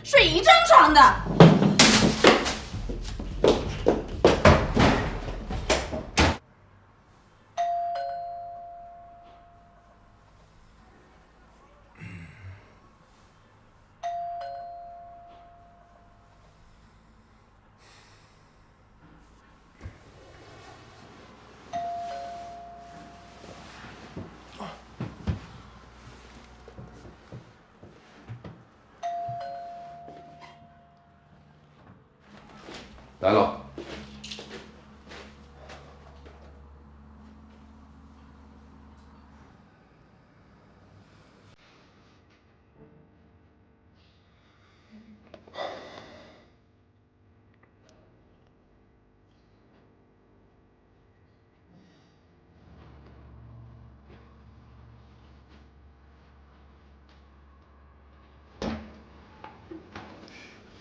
睡一张床的。来了。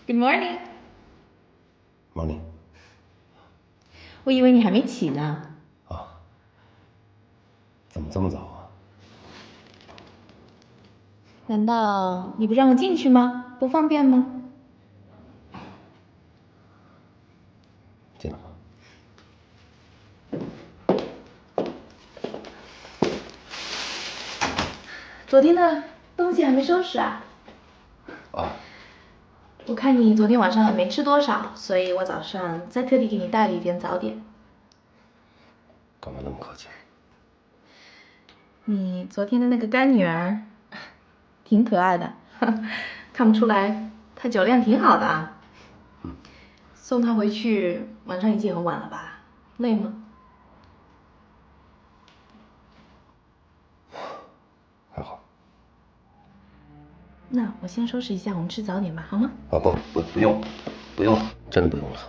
Good morning。Morning。我以为你还没起呢。啊？怎么这么早啊？难道你不让我进去吗？不方便吗？进来吧。昨天的东西还没收拾啊？啊。我看你昨天晚上也没吃多少，所以我早上再特地给你带了一点早点。干嘛那么客气？你昨天的那个干女儿，挺可爱的，看不出来她酒量挺好的啊。送她回去，晚上已经很晚了吧？累吗？还好。那我先收拾一下，我们吃早点吧，好吗？啊不用，不用了，真的不用了。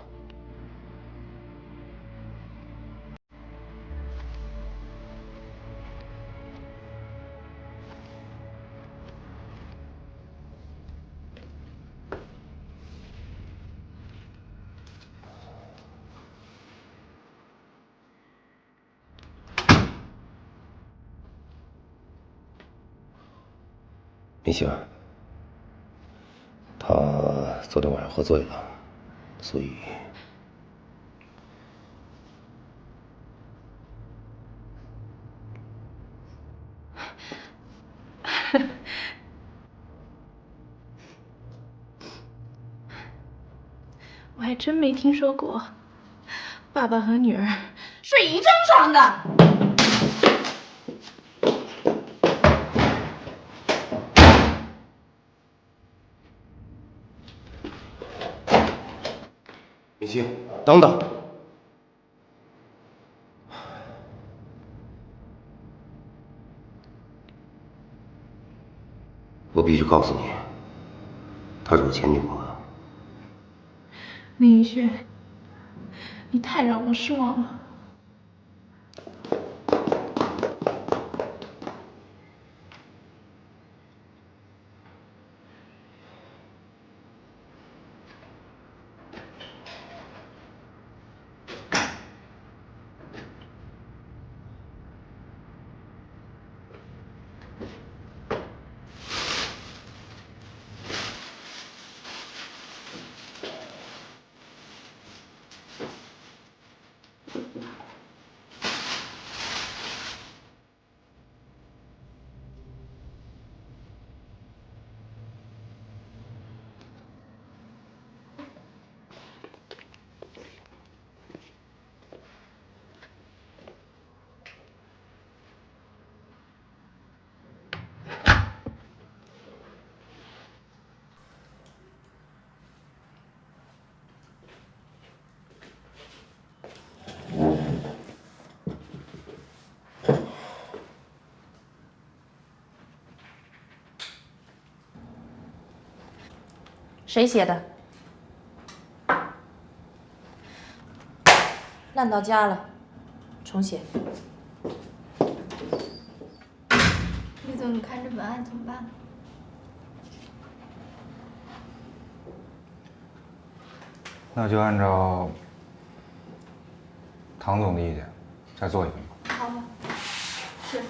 明星，他昨天晚上喝醉了，所以我还真没听说过，爸爸和女儿睡一张床的。明星，等等。我必须告诉你，她是我前女朋友。林雨轩，你太让我失望了。谁写的？烂到家了，重写。李总，你看这文案怎么办？那就按照唐总的意见，再做一份吧。好吧，是。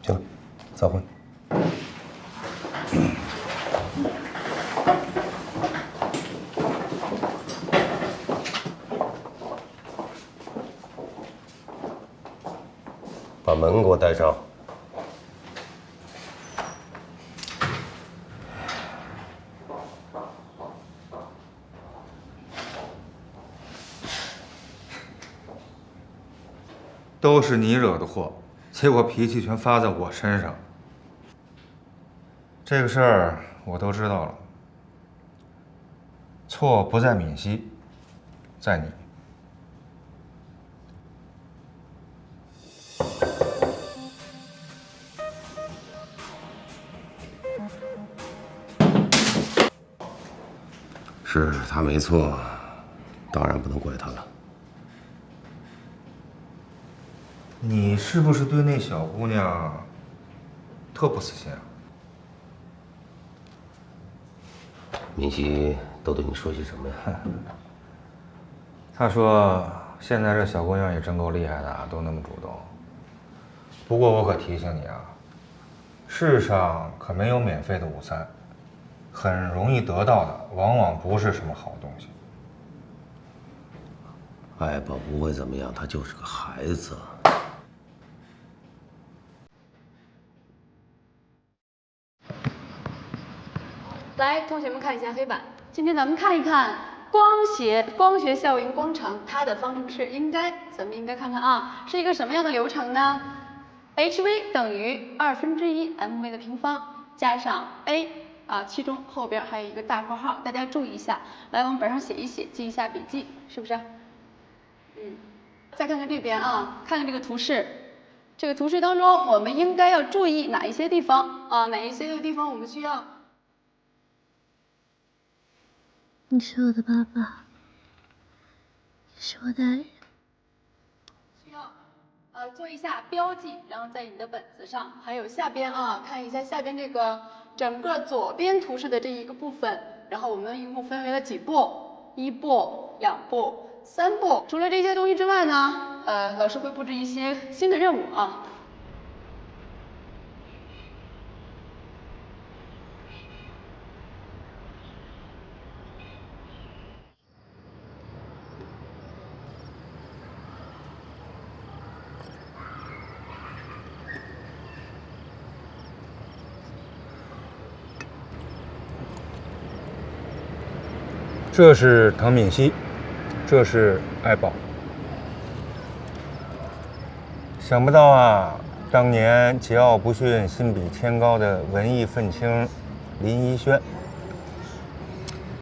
行了，散会。把门给我带上。都是你惹的祸，结果脾气全发在我身上。这个事儿我都知道了，错不在敏熙，在你。是他没错，当然不能怪他了。你是不是对那小姑娘特不死心啊？敏熙都对你说些什么呀？她说现在这小姑娘也真够厉害的，都那么主动。不过我可提醒你啊，世上可没有免费的午餐，很容易得到的往往不是什么好东西。爱宝不会怎么样，他就是个孩子。来，同学们看一下黑板。今天咱们看一看光学效应工程，它的方程式咱们应该看看啊，是一个什么样的流程呢 ？hv 等于1/2 mv 的平方加上 a 其中后边还有一个大括号，大家注意一下，来往本上写一写，记一下笔记，是不是？再看看这边啊，看看这个图示。这个图示当中，我们应该要注意哪一些地方啊？哪一些地方我们需要？你是我的爸爸，你是我的爱人。需要做一下标记，然后在你的本子上，还有下边啊，看一下下边这个整个左边图示的这一个部分，然后我们一共分为了几步？1步、2步、3步。除了这些东西之外呢，老师会布置一些新的任务啊。这是唐敏熙，这是爱宝。想不到啊，当年桀骜不驯、心比天高的文艺愤青林一轩，